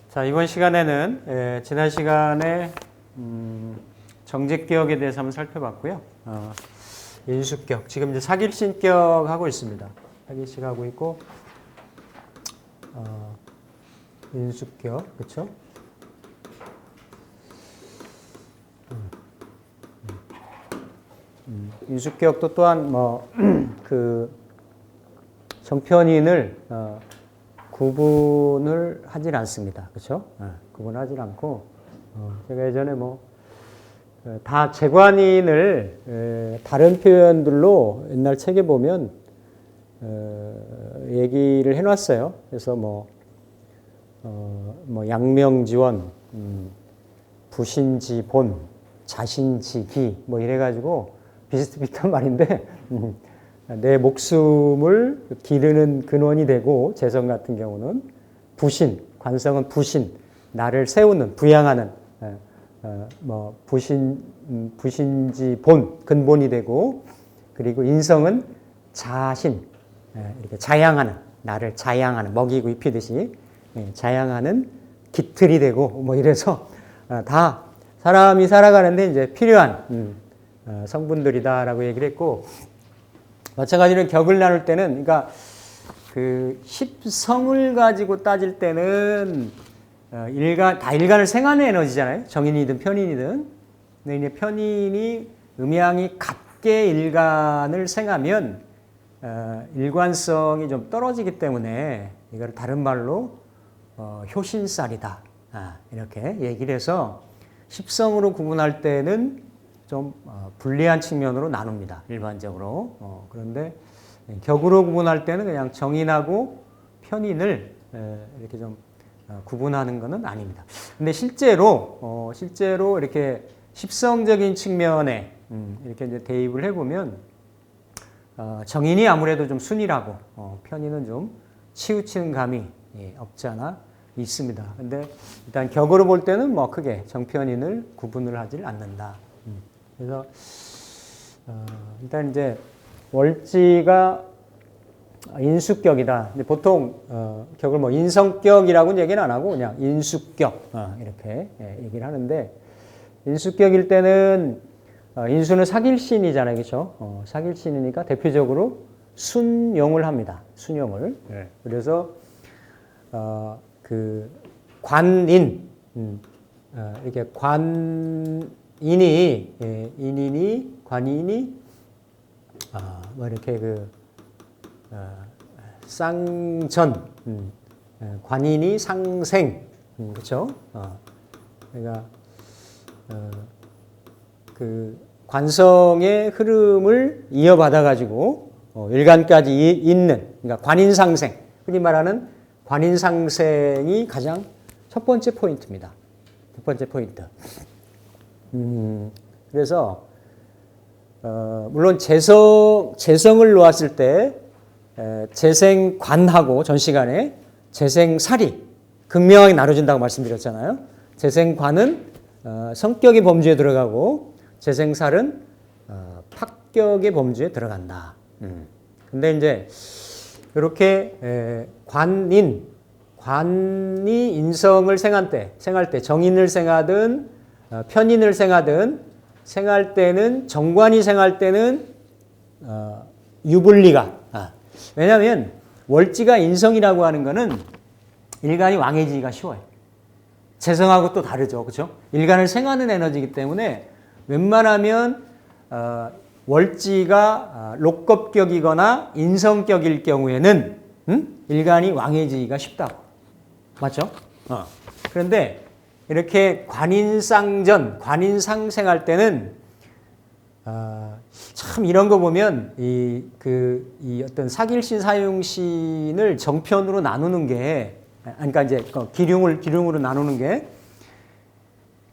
자, 이번 시간에는 지난 시간에 정직기억에 대해서 한번 살펴봤고요. 인수격, 지금 이제 사길신격 하고 있습니다. 사길식 하고 있고, 인수격, 그렇죠? 인수격도 또한 그 정편인을 구분을 하질 않습니다. 그렇죠? 구분하질 않고, 제가 예전에 다 재관인을 다른 표현들로 옛날 책에 보면 얘기를 해놨어요. 그래서 양명지원, 부신지본, 자신지기 이래가지고 비슷비슷한 말인데 내 목숨을 기르는 근원이 되고 재성 같은 경우는 부신, 관성은 부신, 나를 세우는, 부양하는 부신지본, 근본이 되고, 그리고 인성은 자신, 이렇게 자양하는, 나를 자양하는, 먹이고 입히듯이 자양하는 깃틀이 되고, 이래서 다 사람이 살아가는데 이제 필요한 성분들이다라고 얘기를 했고, 마찬가지로 격을 나눌 때는, 그러니까 그 십성을 가지고 따질 때는 일간을 생하는 에너지잖아요. 정인이든 편인이든. 근데 이제 편인이 음양이 같게 일간을 생하면 일관성이 좀 떨어지기 때문에 이걸 다른 말로 효신살이다. 이렇게 얘기를 해서 십성으로 구분할 때는 좀 불리한 측면으로 나눕니다. 일반적으로. 그런데 격으로 구분할 때는 그냥 정인하고 편인을 이렇게 좀 구분하는 것은 아닙니다. 근데 실제로 이렇게 십성적인 측면에 이렇게 이제 대입을 해보면 정인이 아무래도 좀 순이라고 편인은 좀 치우치는 감이 없지 않아 있습니다. 근데 일단 격으로 볼 때는 크게 정편인을 구분을 하질 않는다. 그래서 일단 이제 월지가 인수격이다. 근데 보통 격을 인성격이라고는 얘기는 안 하고 그냥 인수격 이렇게 얘기를 하는데, 인수격일 때는 인수는 사길신이잖아요, 그렇죠? 사길신이니까 대표적으로 순용을 합니다. 순용을. 그래서 그 관인 이렇게 인인이 관인이 이렇게 쌍전, 관인이 상생, 그렇죠? 그러니까 그 관성의 흐름을 이어받아 가지고 일간까지 있는, 그러니까 관인상생, 흔히 말하는 관인상생이 가장 첫 번째 포인트입니다. 첫 번째 포인트. 그래서 물론 재성을 놓았을 때 재생관하고 전 시간에 재생살이 극명하게 나눠진다고 말씀드렸잖아요. 재생관은 성격의 범주에 들어가고 재생살은 팍격의 범주에 들어간다. 근데 이제 이렇게 관이 인성을 생할 때 정인을 생하든 편인을 생할 때는 정관이 생할 때는 유불리가. 왜냐하면 월지가 인성이라고 하는 거는 일간이 왕해지기가 쉬워요. 재성하고 또 다르죠, 그렇죠? 일간을 생하는 에너지이기 때문에 웬만하면 월지가 lok겁격이거나 인성격일 경우에는 일간이 왕해지기가 쉽다고, 맞죠? 그런데 이렇게 관인상전, 관인상생할 때는 참 이런 거 보면 이 어떤 사길신, 사용신을 정편으로 나누는 게, 그러니까 이제 기륭으로 나누는 게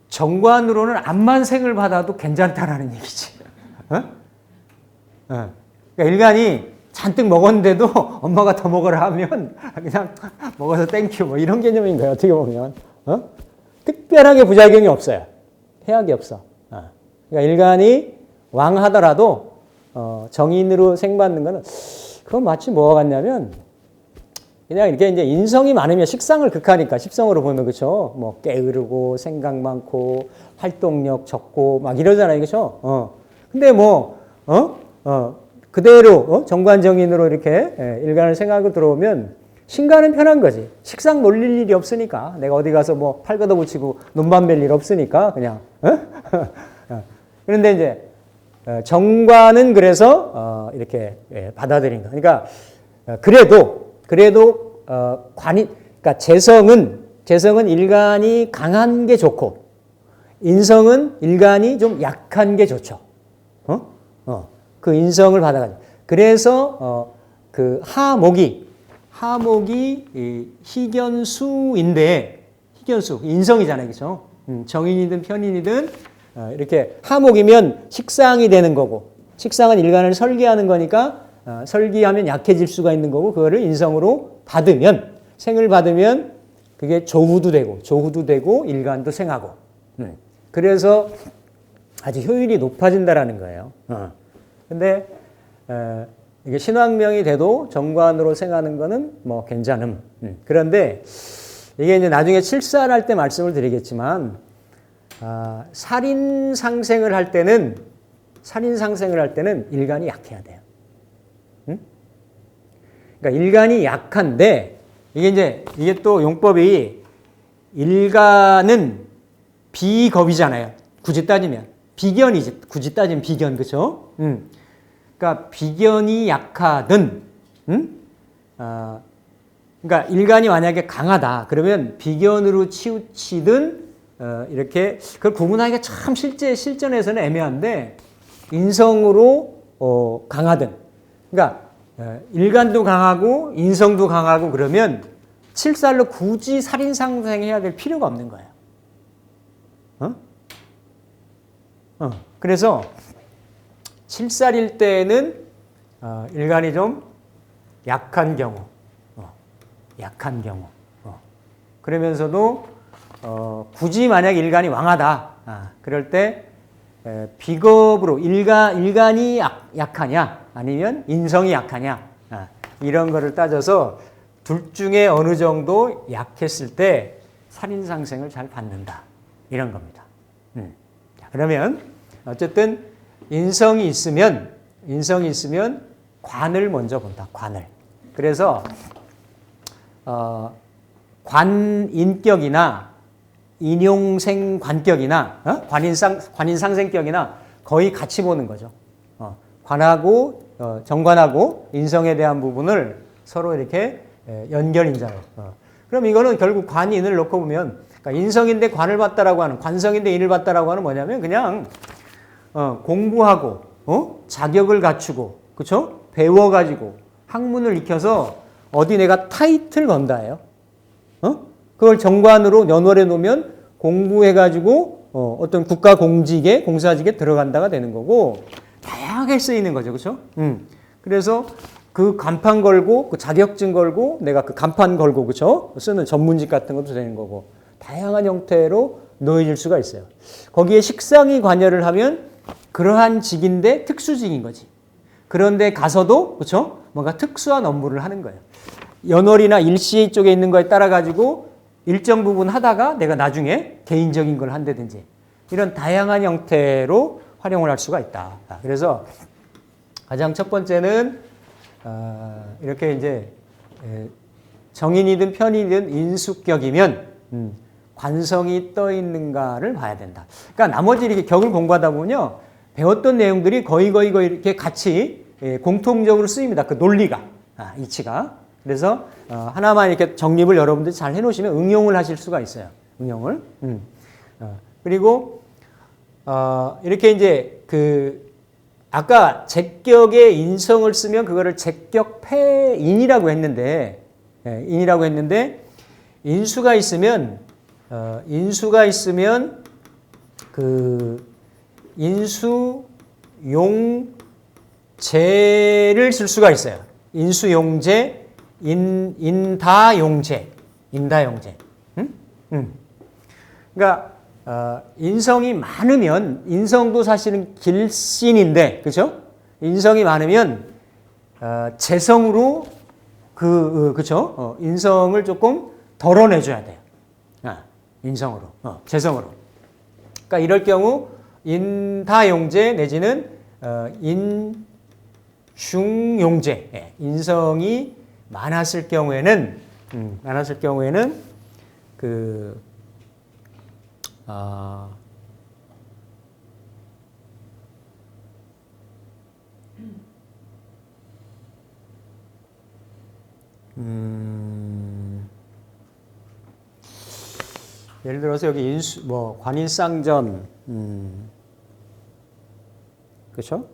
정관으로는 암만생을 받아도 괜찮다라는 얘기지. 그러니까 일간이 잔뜩 먹었는데도 엄마가 더 먹으라 하면 그냥 먹어서 땡큐 이런 개념인 거예요. 어떻게 보면 특별하게 부작용이 없어요. 해악이 없어. 그러니까 일간이 왕하더라도 정인으로 생받는 거는 그건 마치 뭐가 같냐면 그냥 이렇게 이제 인성이 많으면 식상을 극하니까 십성으로 보면 그렇죠. 뭐 게으르고 생각 많고 활동력 적고 막 이러잖아요, 그렇죠? 근데 뭐 그대로 정관정인으로 이렇게 일간을 생각하고 들어오면 신가는 편한 거지. 식상 놀릴 일이 없으니까 내가 어디 가서 뭐 팔 걷어붙이고 눈반 뵐 일 없으니까 그냥. 그런데 이제 정관은 그래서 이렇게 받아들인 거. 그러니까 그래도 그러니까 재성은 일간이 강한 게 좋고 인성은 일간이 좀 약한 게 좋죠. 그 인성을 받아가지고. 그래서 그 하목이 희견수인데 희견수 인성이잖아요, 그렇죠? 정인이든 편인이든 이렇게 하목이면 식상이 되는 거고 식상은 일간을 설계하는 거니까 설계하면 약해질 수가 있는 거고 그거를 인성으로 받으면 생을 받으면 그게 조후도 되고 일간도 생하고 그래서 아주 효율이 높아진다라는 거예요. 근데 이게 신왕명이 돼도 정관으로 생하는 거는 뭐 괜찮음. 그런데 이게 이제 나중에 칠살할 때 말씀을 드리겠지만 살인 상생을 할 때는 일간이 약해야 돼요. 그러니까 일간이 약한데 이게 또 용법이 일간은 비겁이잖아요. 굳이 따지면 비견이지. 굳이 따지면 비견, 그렇죠? 그러니까 비견이 약하든, 그러니까 일간이 만약에 강하다 그러면 비견으로 치우치든 이렇게 그걸 구분하기가 참 실전에서는 애매한데 인성으로 강하든, 그러니까 일간도 강하고 인성도 강하고 그러면 칠살로 굳이 살인상생해야 될 필요가 없는 거예요. 그래서 칠살일 때는 일간이 좀 약한 경우, 그러면서도 굳이 만약 일간이 왕하다, 그럴 때 비겁으로 일간이 약하냐 아니면 인성이 약하냐 이런 거를 따져서 둘 중에 어느 정도 약했을 때 살인상생을 잘 받는다 이런 겁니다. 자, 그러면 어쨌든 인성이 있으면 관을 먼저 본다. 관을. 그래서 관인격이나 인용생관격이나 관인상생격이나 거의 같이 보는 거죠. 관하고 정관하고 인성에 대한 부분을 서로 이렇게 연결인자로. 그럼 이거는 결국 관인을 놓고 보면 그러니까 인성인데 관을 봤다라고 하는 관성인데 인을 봤다라고 하는 뭐냐면 그냥 공부하고 자격을 갖추고 그렇죠? 배워가지고 학문을 익혀서 어디 내가 타이틀 건다예요. 그걸 정관으로 연월해 놓으면 공부해가지고 어떤 국가 공직에 공사직에 들어간다가 되는 거고 다양하게 쓰이는 거죠, 그렇죠? 그래서 그 간판 걸고 그 자격증 걸고 내가 그 간판 걸고 그렇죠? 쓰는 전문직 같은 것도 되는 거고 다양한 형태로 놓여질 수가 있어요. 거기에 식상이 관여를 하면 그러한 직인데 특수직인 거지. 그런데 가서도 그렇죠? 뭔가 특수한 업무를 하는 거예요. 연월이나 일시 쪽에 있는 거에 따라 가지고 일정 부분 하다가 내가 나중에 개인적인 걸 한다든지 이런 다양한 형태로 활용을 할 수가 있다. 그래서 가장 첫 번째는 이렇게 이제 정인이든 편인이든 인수격이면 관성이 떠 있는가를 봐야 된다. 그러니까 나머지 이렇게 격을 공부하다 보면요 배웠던 내용들이 거의 이렇게 같이 공통적으로 쓰입니다. 그 논리가 이치가. 그래서 하나만 이렇게 정립을 여러분들이 잘 해놓으시면 응용을 하실 수가 있어요. 응용을. 그리고 이렇게 이제 그 아까 제격의 인성을 쓰면 그거를 제격패인이라고 했는데 인수가 있으면 그 인수용제를 쓸 수가 있어요. 인수용제, 인다용제. 그러니까 인성이 많으면 인성도 사실은 길신인데 그죠? 인성이 많으면 재성으로 그죠? 인성을 조금 덜어내줘야 돼요. 인성으로, 재성으로. 그러니까 이럴 경우 인다용제 내지는 인중용제, 인성이 많았을 경우에는 그 예를 들어서 여기 관인쌍전, 그렇죠?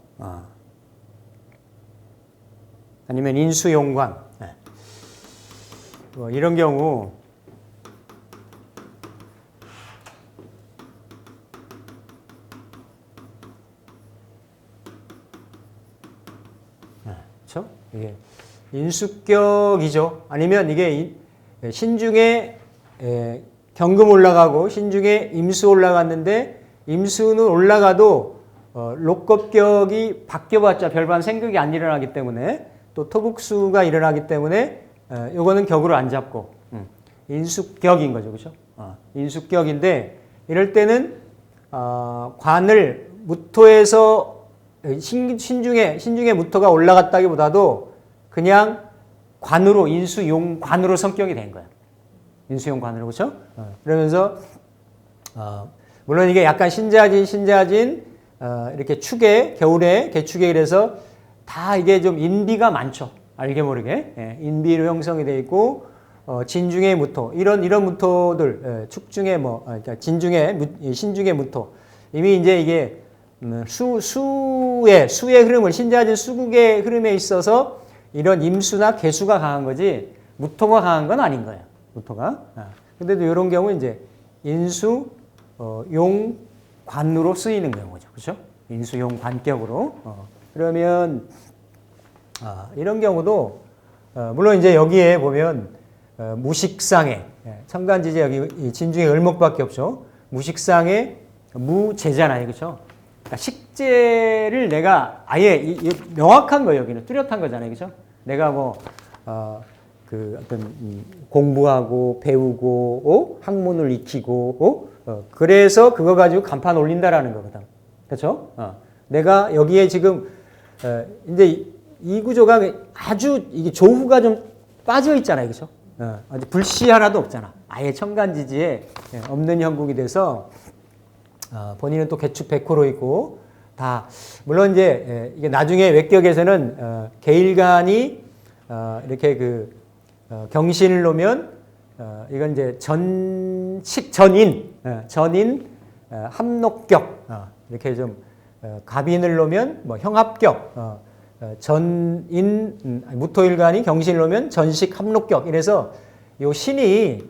아니면 인수용관, 뭐 이런 경우 그렇죠? 이게 인수격이죠. 아니면 이게 신중에 경금 올라가고 신중에 임수 올라갔는데 임수는 올라가도 록겁격이 바뀌어봤자 별반 생극이 안 일어나기 때문에 또 토국수가 일어나기 때문에 요거는 격으로 안 잡고 인수격인 거죠. 그렇죠? 인수격인데 이럴 때는 관을 무토에서 신중에 무토가 올라갔다기보다도 그냥 관으로 인수용관으로 성격이 된 거야. 인수용관으로 그렇죠? 그러면서 물론 이게 약간 신자진 이렇게 축에 겨울에 개축에 이래서 다 이게 좀 인비가 많죠. 알게 모르게 인비로 형성이 돼 있고 진중의 무토 이런 무토들 축중의 그러니까 신중의 무토 이미 이제 이게 수의 흐름을 신자진 수국의 흐름에 있어서 이런 임수나 개수가 강한 거지 무토가 강한 건 아닌 거예요. 무토가. 근데도 이런 경우 이제 인수 용관으로 쓰이는 경우죠. 그렇죠? 인수 용관격으로. 그러면 이런 경우도 물론 이제 여기에 보면 무식상에 천간지지 여기 진중에 을목밖에 없죠. 무식상에 무제잖아요. 그렇죠? 그러니까 식재를 내가 아예 명확한 거예요. 여기는 뚜렷한 거잖아요. 그렇죠? 내가 어떤 공부하고 배우고 학문을 익히고 그래서 그거 가지고 간판 올린다라는 거거든. 그렇죠? 내가 여기에 지금 이제 이 구조가 아주 이게 조후가 좀 빠져 있잖아요. 그렇죠? 아주 불씨 하나도 없잖아. 아예 천간지지에 없는 형국이 돼서 본인은 또 개축 백호로 있고 다 물론 이제 이게 나중에 외격에서는 계일간이 이렇게 경신을 놓으면 이건 이제 전인 합록격 이렇게 좀 갑인을 놓으면 뭐 형합격 무토일간이 경신을 놓으면 전식 합록격 이래서 요 신이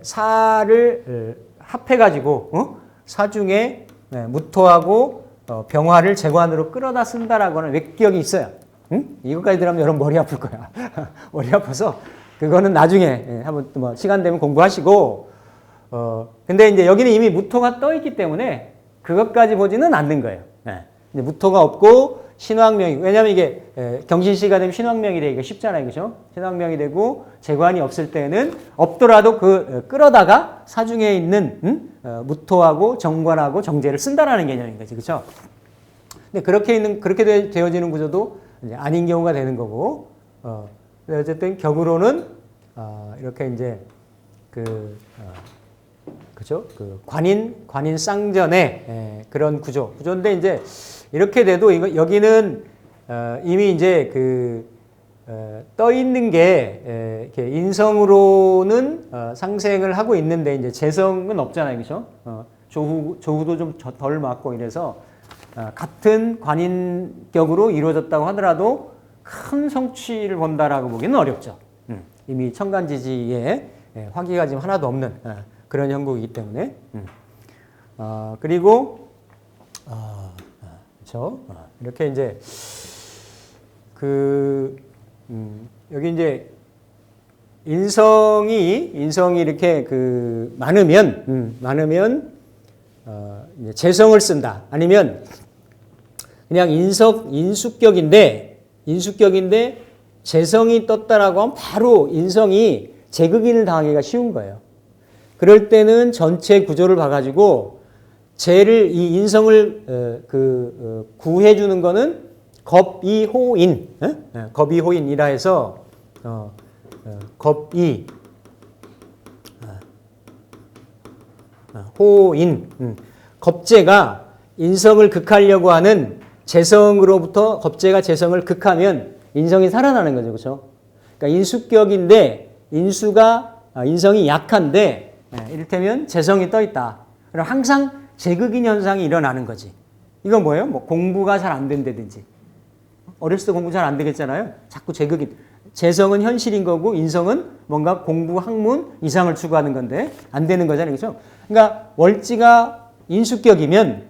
사를 합해가지고 사중에 무토하고 병화를 재관으로 끌어다 쓴다라고 하는 외격이 있어요. 이것까지 들으면 여러분 머리 아플 거야. 머리 아파서 그거는 나중에 한번 뭐 시간 되면 공부하시고 근데 이제 여기는 이미 무토가 떠 있기 때문에 그것까지 보지는 않는 거예요. 이제 무토가 없고 신왕명이 왜냐하면 이게 경신시가 되면 신왕명이 되기가 쉽잖아요. 그죠? 신왕명이 되고 재관이 없을 때는 없더라도 끌어다가 사중에 있는 무토하고 정관하고 정제를 쓴다라는 개념인 거지. 그렇죠? 근데 그렇게 되어지는 구조도 이제 아닌 경우가 되는 거고 어쨌든 격으로는 이렇게 이제 그죠? 관인 쌍전의 그런 구조인데 이제 이렇게 돼도 여기는 이미 이제 떠 있는 게 이렇게 인성으로는 상생을 하고 있는데 이제 재성은 없잖아요, 그렇죠? 조후도 좀 덜 맞고 이래서 같은 관인격으로 이루어졌다고 하더라도 큰 성취를 본다라고 보기는 어렵죠. 이미 천간지지에 화기가 지금 하나도 없는 그런 형국이기 때문에 그리고 그렇죠. 이렇게 이제 여기 이제 인성이 이렇게 많으면 이제 재성을 쓴다. 아니면 그냥 인수격인데 재성이 떴다라고 하면 바로 인성이 제극인을 당하기가 쉬운 거예요. 그럴 때는 전체 구조를 봐가지고 이 인성을 구해주는 거는 겁이호인, 겁이호인이라 해서 겁이 호인, 겁재가 인성을 극하려고 하는 재성으로부터 겁재가 재성을 극하면 인성이 살아나는 거죠, 그렇죠? 그러니까 인수격인데 인성이 약한데 이를테면 재성이 떠 있다. 그럼 항상 제극인 현상이 일어나는 거지. 이건 뭐예요? 뭐 공부가 잘 안 된다든지. 어렸을 때 공부 잘 안 되겠잖아요. 자꾸 제극인. 재성은 현실인 거고 인성은 뭔가 공부 학문 이상을 추구하는 건데 안 되는 거잖아요. 그렇죠? 그러니까 월지가 인수격이면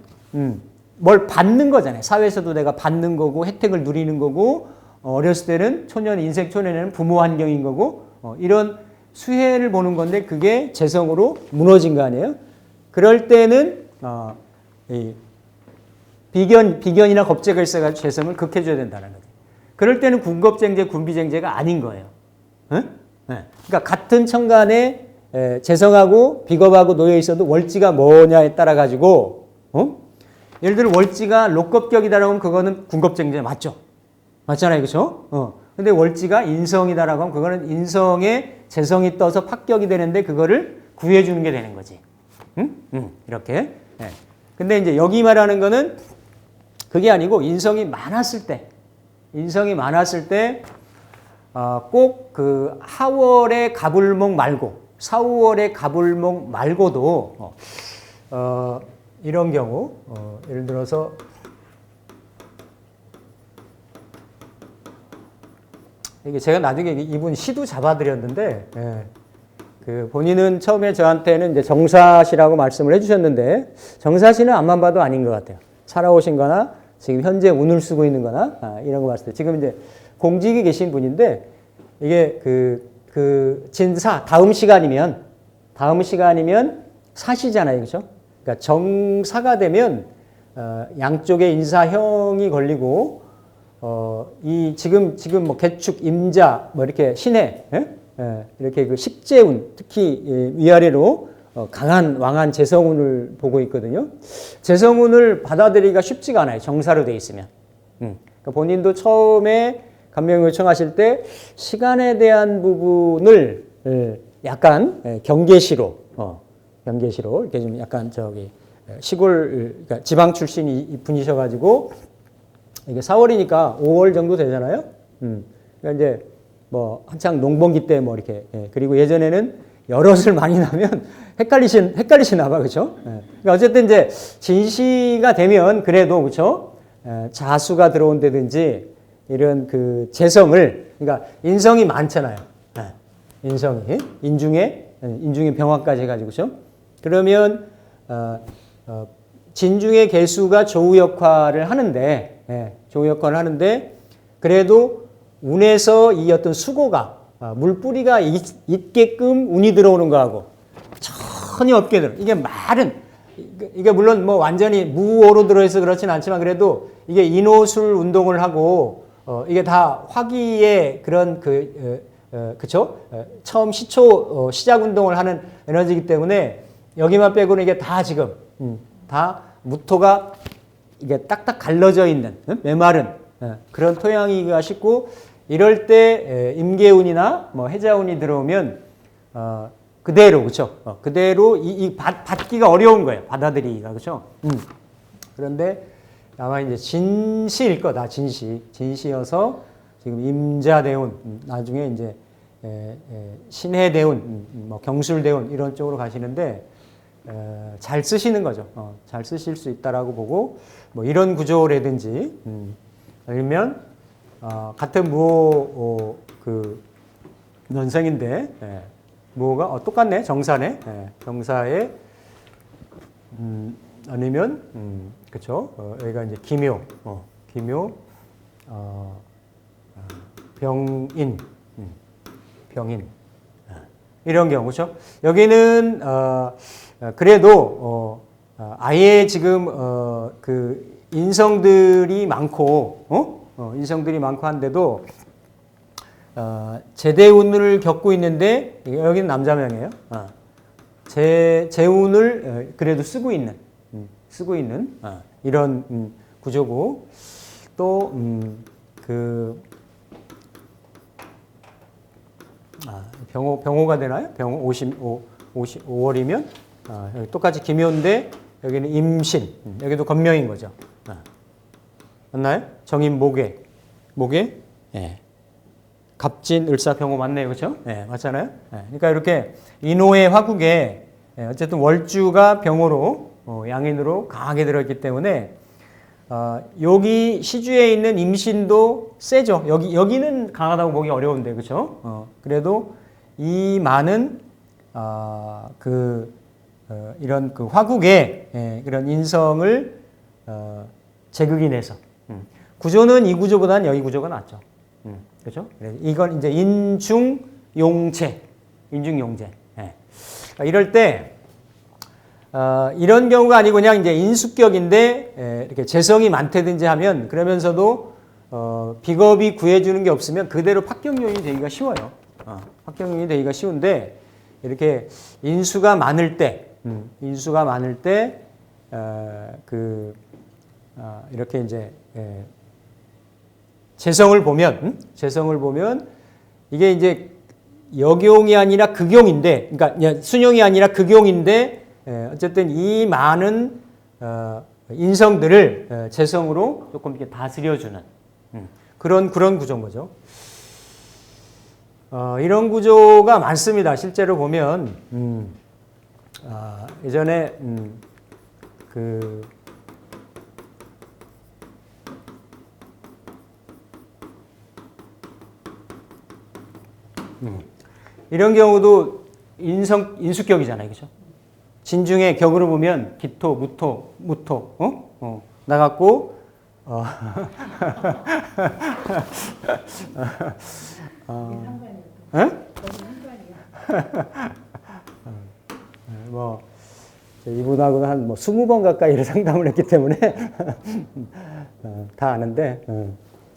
뭘 받는 거잖아요. 사회에서도 내가 받는 거고 혜택을 누리는 거고 어렸을 때는 인생 초년에는 부모 환경인 거고 이런 수혜를 보는 건데 그게 재성으로 무너진 거 아니에요? 그럴 때는 비견이나 겁재가 있어가지고 재성을 극해줘야 된다는 거죠. 그럴 때는 군겁쟁제, 군비쟁제가 아닌 거예요. 응? 네. 그러니까 같은 천간에 재성하고 비겁하고 놓여 있어도 월지가 뭐냐에 따라 가지고 예를 들어 월지가 록겁격이다라고 하면 그거는 군겁쟁제 맞죠? 맞잖아요, 그렇죠? 근데 월지가 인성이다라고 하면 그거는 인성에 재성이 떠서 합격이 되는데 그거를 구해주는 게 되는 거지. 이렇게. 네. 근데 이제 여기 말하는 거는 그게 아니고 인성이 많았을 때 꼭 그 하월의 가불목 말고 사우월의 가불목 말고도 이런 경우 예를 들어서 이게 제가 나중에 이분 시도 잡아드렸는데 그 본인은 처음에 저한테는 이제 정사시라고 말씀을 해주셨는데 정사시는 앞만 봐도 아닌 것 같아요. 살아오신 거나 지금 현재 운을 쓰고 있는 거나 이런 거 봤을 때 지금 이제 공직에 계신 분인데 이게 그 진사 다음 시간이면 사시잖아요. 그렇죠? 그러니까 정사가 되면 양쪽에 인사형이 걸리고 이 지금 뭐 개축, 임자 뭐 이렇게 신해 이렇게 그 식재운 특히 위아래로 강한 왕한 재성운을 보고 있거든요. 재성운을 받아들이기가 쉽지가 않아요. 정사로 돼 있으면. 그러니까 본인도 처음에 감명 요청하실 때 시간에 대한 부분을 약간 경계시로 이렇게 좀 약간 시골 그러니까 지방 출신 분이셔가지고 이게 4월이니까 5월 정도 되잖아요. 그러니까 이제 뭐 한창 농번기 때 뭐 이렇게 그리고 예전에는 여럿을 많이 나면 헷갈리시나 봐, 그렇죠? 그러니까 어쨌든 이제 진시가 되면 그래도 그렇죠? 자수가 들어온다든지 이런 그 재성을 그러니까 인성이 많잖아요. 인성이 인중에 병화까지 해가지고 그렇죠? 그러면 진중의 개수가 조우 역할을 하는데 그래도 운에서 이 어떤 수고가 물뿌리가 있게끔 운이 들어오는 거하고 전혀 없게 들어. 이게 물론 뭐 완전히 무오로 들어있어 그렇진 않지만 그래도 이게 인호술 운동을 하고 이게 다 화기의 그런 그쵸? 처음 시작 운동을 하는 에너지이기 때문에 여기만 빼고는 이게 다 지금 다 무토가 이게 딱딱 갈라져 있는 메마른 그런 토양이가 싶고 이럴 때 임계운이나 뭐 해자운이 들어오면 그대로 그렇죠. 그대로 받기가 어려운 거예요. 받아들이기가 그렇죠. 그런데 아마 이제 진시일 거다. 진시여서 지금 임자대운 나중에 이제 신해대운 뭐 경술대운 이런 쪽으로 가시는데 잘 쓰시는 거죠. 잘 쓰실 수 있다라고 보고 뭐 이런 구조라든지 아니면 같은 무호 그 년생인데 무호가 똑같네. 정사네. 정사에 아니면 그렇죠. 여기가 이제 기묘 병인 이런 경우 그렇죠. 여기는 그래도 아예 지금 그 인성들이 많고 인성들이 많고 한데도 제대운을 겪고 있는데 여기는 남자명이에요. 재운을 그래도 쓰고 있는 이런 구조고 또 병호가 되나요? 병호 55월이면 여기 똑같이 김효인데 여기는 임신, 여기도 건명인 거죠. 맞나요? 정임 목에, 예. 갑진, 을사, 병호 맞네요, 그렇죠? 예, 맞잖아요. 예, 그러니까 이렇게 인호의 화국에 어쨌든 월주가 병호로 양인으로 강하게 들어있기 때문에 여기 시주에 있는 임신도 세죠. 여기는 강하다고 보기 어려운데, 그렇죠? 그래도 이 많은 이런 그 화국의 그런 인성을 제극인해서 구조는 이 구조보다는 여기 구조가 낫죠. 그렇죠? 이건 이제 인중용체. 예. 이럴 때 이런 경우가 아니고 그냥 이제 인수격인데 이렇게 재성이 많다든지 하면 그러면서도 비겁이 구해주는 게 없으면 그대로 합격요인이 되기가 쉬워요. 합격요인이 되기가 쉬운데 이렇게 인수가 많을 때 이렇게 이제 재성을 보면 이게 이제 역용이 아니라 극용인데, 그러니까 순용이 아니라 극용인데 어쨌든 이 많은 인성들을 재성으로 조금 이렇게 다스려주는 그런 구조인 거죠. 이런 구조가 많습니다. 실제로 보면 예전에 이런 경우도 인수격이잖아요, 그죠? 진중의 격으로 보면 기토, 무토, 나갔고 뭐 이분하고는 한 20번 가까이 상담을 했기 때문에 다 아는데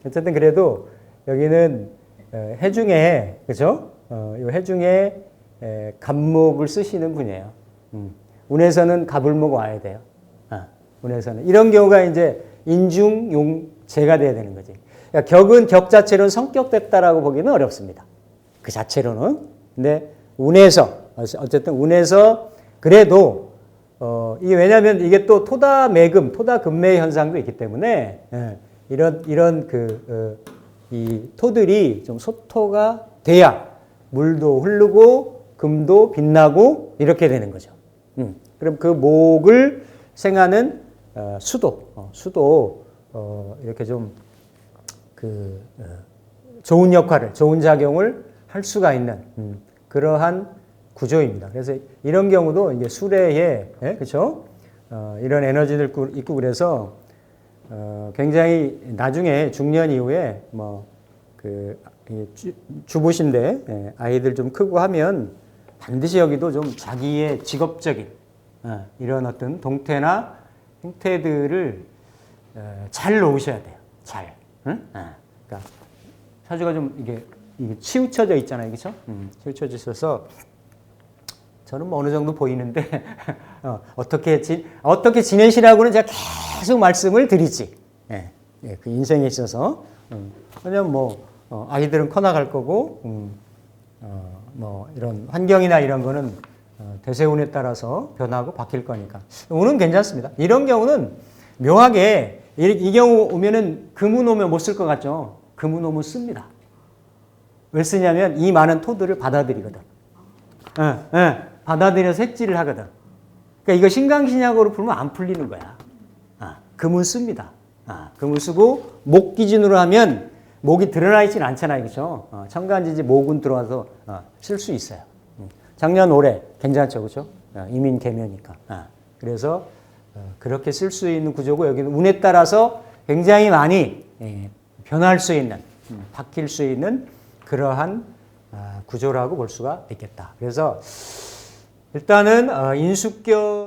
어쨌든 그래도 여기는 해중에 그죠? 이 해중에 갑목을 쓰시는 분이에요. 운에서는 갑을목 와야 돼요. 운에서는 이런 경우가 이제 인중용재가 돼야 되는 거지. 그러니까 격은 격 자체로는 성격됐다라고 보기는 어렵습니다. 그 자체로는. 근데 운에서 어쨌든 운에서 그래도 이게 왜냐하면 이게 또 토다매금, 토다금매 현상도 있기 때문에 이런 이 토들이 좀 소토가 돼야 물도 흐르고 금도 빛나고 이렇게 되는 거죠. 그럼 그 목을 생하는 수도 이렇게 좀 좋은 역할을, 좋은 작용을 할 수가 있는 그러한 구조입니다. 그래서 이런 경우도 이제 수레에 그렇죠? 이런 에너지들 있고 그래서 굉장히 나중에 중년 이후에 주부신데 아이들 좀 크고 하면 반드시 여기도 좀 자기의 직업적인 이런 어떤 동태나 형태들을 잘 놓으셔야 돼요. 잘. 그러니까 사주가 좀 이게 치우쳐져 있잖아요, 그렇죠? 치우쳐져 있어서 저는 뭐 어느 정도 보이는데 어떻게 지내시라고는 제가 계속 말씀을 드리지. 그 인생에 있어서 왜냐면 아이들은 커나갈 거고 뭐 이런 환경이나 이런 거는 대세운에 따라서 변하고 바뀔 거니까 운은 괜찮습니다. 이런 경우는 묘하게 이 경우 오면은 금운 오면 못 쓸 것 같죠? 금운 오면 씁니다. 왜 쓰냐면 이 많은 토들을 받아들이거든. 받아들여서 색지를 하거든. 그러니까 이거 신강신약으로 풀면 안 풀리는 거야. 금은 씁니다. 금을 쓰고 목 기준으로 하면 목이 드러나 있지는 않잖아요. 그렇죠? 천간지지 목은 들어와서 쓸 수 있어요. 작년 올해 괜찮죠. 그렇죠? 이민 개묘니까. 그래서 그렇게 쓸 수 있는 구조고 여기는 운에 따라서 굉장히 많이 변할 수 있는 바뀔 수 있는 그러한 구조라고 볼 수가 있겠다. 그래서 일단은 인수격